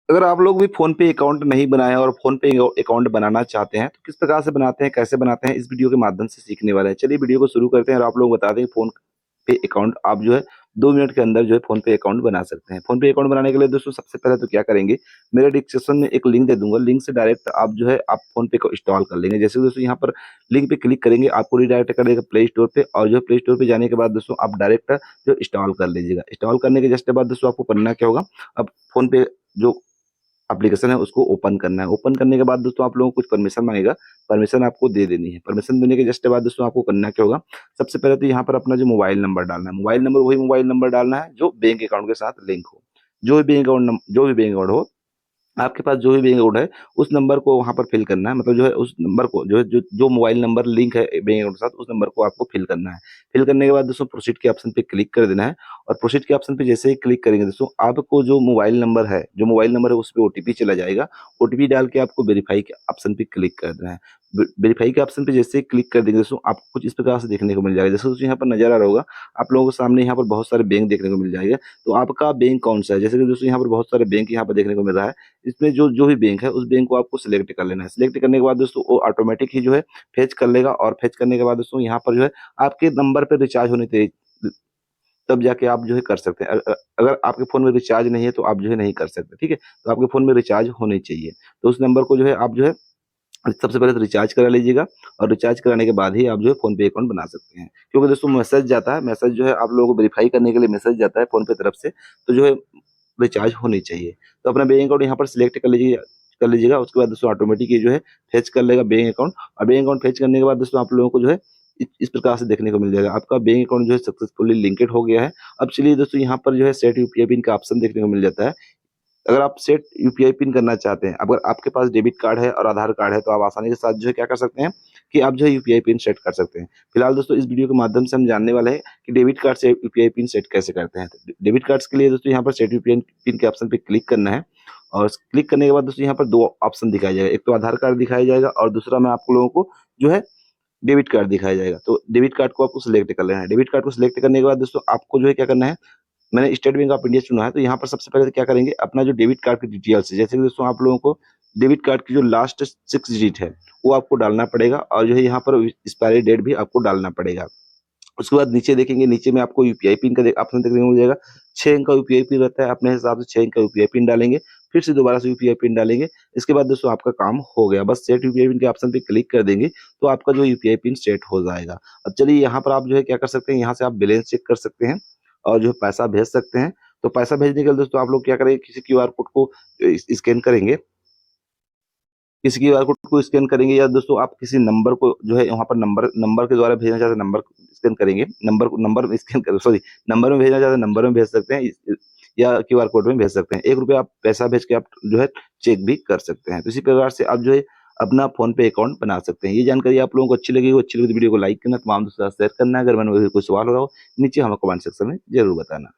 अगर आप लोग भी फ़ोन पे अकाउंट नहीं बनाए हैं और फ़ोन पे अकाउंट बनाना चाहते हैं, तो किस प्रकार से बनाते हैं, कैसे बनाते हैं, इस वीडियो के माध्यम से सीखने वाले हैं। चलिए वीडियो को शुरू करते हैं और आप लोग बता दें फ़ोन पे अकाउंट आप जो है 2 मिनट के अंदर जो है फ़ोन पे अकाउंट बना सकते हैं। फ़ोन पे अकाउंट बनाने के लिए दोस्तों सबसे पहले तो क्या करेंगे, मेरे डिस्क्रिप्शन में एक लिंक दे दूँगा, लिंक से डायरेक्ट आप जो है आप फ़ोन पे को इंस्टॉल कर लेंगे। जैसे दोस्तों यहाँ पर लिंक पे क्लिक करेंगे, आपको रिडायरेक्ट कर देगा प्ले स्टोर पे और जो है प्ले स्टोर पे जाने के बाद दोस्तों आप डायरेक्ट जो इंस्टॉल कर लीजिएगा। इंस्टॉल करने के जस्ट बाद दोस्तों आपको करना क्या होगा, अब फ़ोन पे जो एप्लीकेशन है उसको ओपन करना है। ओपन करने के बाद दोस्तों आप लोगों को कुछ परमिशन माँगेगा, परमिशन आपको दे देनी है। परमिशन देने के जस्ट बाद दोस्तों आपको करना क्या होगा, सबसे पहले तो यहाँ पर अपना जो मोबाइल नंबर डालना है। मोबाइल नंबर वही मोबाइल नंबर डालना है जो बैंक अकाउंट के साथ लिंक हो। जो भी बैंक अकाउंट हो, आपके पास जो भी बैंक अकाउंट है, उस नंबर को वहाँ पर फ़िल करना है। मतलब जो है उस नंबर को जो है जो मोबाइल नंबर लिंक है बैंक अकाउंट के साथ, उस नंबर को आपको फ़िल करना है। फ़िल करने के बाद दोस्तों प्रोसीड के ऑप्शन पे क्लिक कर देना है और प्रोसीड के ऑप्शन पे जैसे ही क्लिक करेंगे दोस्तों, आपको जो मोबाइल नंबर है उस पे ओटीपी चला जाएगा। ओटीपी डाल के आपको वेरीफ़ाई के ऑप्शन पे क्लिक कर देना है। वेरीफ़ाई के ऑप्शन पे जैसे ही क्लिक कर देंगे दोस्तों, आपको कुछ इस प्रकार से देखने को मिल जाएगा। जैसे दोस्तों यहाँ पर नज़र आ रहा होगा, आप लोगों के सामने यहाँ पर बहुत सारे बैंक देखने को मिल जाएगा। तो आपका बैंक कौन-सा है? जैसे कि दोस्तों यहाँ पर बहुत सारे बैंक यहाँ पर देखने को मिल रहा है। इसमें जो जो भी बैंक है, उस बैंक को आपको सिलेक्ट कर लेना है। सिलेक्ट करने के बाद दोस्तों वो ऑटोमेटिक ही जो है फेच कर लेगा और फेच करने के बाद दोस्तों यहाँ पर जो है आपके नंबर पे रिचार्ज होनी चाहिए, तब जाके आप जो है कर सकते हैं। अगर आपके फ़ोन में रिचार्ज नहीं है तो आप जो है नहीं कर सकते, ठीक है? तो आपके फ़ोन में रिचार्ज होनी चाहिए। तो उस नंबर को जो है आप जो है सबसे पहले तो रिचार्ज करा लीजिएगा और रिचार्ज कराने के बाद ही आप जो है फ़ोन पे अकाउंट बना सकते हैं। क्योंकि दोस्तों मैसेज जाता है, मैसेज जो है आप लोगों को वेरीफ़ाई करने के लिए मैसेज जाता है फ़ोन पे तरफ से, तो जो है रिचार्ज होनी चाहिए। तो अपना बैंक अकाउंट यहाँ पर सिलेक्ट कर लीजिएगा, उसके बाद दोस्तों ऑटोमेटिक ये जो है फेच कर लेगा बैंक अकाउंट और बैंक अकाउंट फेच करने के बाद दोस्तों आप लोगों को जो है इस प्रकार से देखने को मिल जाएगा। आपका बैंक अकाउंट जो है सक्सेसफुली लिंक्ड हो गया है। अब चलिए दोस्तों यहाँ पर जो है सेट यूपीआई पिन का ऑप्शन देखने को मिल जाता है। अगर आप सेट यूपीआई पिन करना चाहते हैं, अगर आपके पास डेबिट कार्ड है और आधार कार्ड है, तो आप आसानी के साथ जो है क्या कर सकते हैं कि आप जो है यूपीआई पिन सेट कर सकते हैं। फिलहाल दोस्तों इस वीडियो के माध्यम से हम जानने वाले हैं कि डेबिट कार्ड से यूपीआई पिन सेट कैसे करते हैं। तो डेबिट कार्ड्स के लिए दोस्तों यहाँ पर सेट यूपीआई पिन के ऑप्शन पे क्लिक करना है और क्लिक करने के बाद दोस्तों यहाँ पर 2 ऑप्शन दिखाया जाएगा। एक तो आधार कार्ड दिखाया जाएगा और दूसरा में आप लोगों को जो है डेबिट कार्ड दिखाया जाएगा। तो डेबिट कार्ड को आपको सिलेक्ट कर लेना है। डेबिट कार्ड को सिलेक्ट करने के बाद दोस्तों आपको जो है क्या करना है, मैंने स्टेट बैंक ऑफ इंडिया चुना है, तो यहाँ पर सबसे पहले तो क्या करेंगे, अपना जो डेबिट कार्ड की डिटेल्स है, जैसे कि दोस्तों आप लोगों को डेबिट कार्ड की जो लास्ट 6 डिजिट है, वो आपको डालना पड़ेगा और जो है यहाँ पर एक्सपायरी डेट भी आपको डालना पड़ेगा। उसके बाद नीचे देखेंगे, नीचे में आपको यूपीआई पिन का ऑप्शन देखने को मिल जाएगा। 6 अंक का यूपीआई पिन रहता है, अपने हिसाब से 6 अंक का यूपीआई पिन डालेंगे, फिर से दोबारा से यूपीआई पिन डालेंगे। इसके बाद दोस्तों आपका काम हो गया, बस सेट यूपीआई पिन के ऑप्शन पे क्लिक कर देंगे, तो आपका जो यूपीआई पिन सेट हो जाएगा। अब चलिए यहाँ पर आप जो है क्या कर सकते हैं, यहाँ से आप बैलेंस चेक कर सकते हैं और जो है पैसा भेज सकते हैं। तो पैसा भेजने के लिए दोस्तों आप लोग क्या करेंगे, किसी क्यूआर कोड को स्कैन करेंगे, किसी क्यूआर कोड को स्कैन करेंगे या दोस्तों आप किसी नंबर को जो है वहाँ पर नंबर नंबर के द्वारा भेजना चाहते हैं, नंबर स्कैन करेंगे, नंबर स्कैन कर सॉरी नंबर में भेजना चाहते हैं, नंबर में भेज सकते हैं या क्यूआर कोड में भेज सकते हैं। ₹1 आप पैसा भेज के आप जो है चेक भी कर सकते हैं। तो इसी प्रकार से आप जो है अपना फ़ोन पे अकाउंट बना सकते हैं। ये जानकारी आप लोगों को अच्छी लगी तो वीडियो को लाइक करना, तमाम दोस्तों के साथ शेयर करना। अगर मन में कोई सवाल हो रहा हो, नीचे हमें कमेंट सेक्शन में ज़रूर बताना।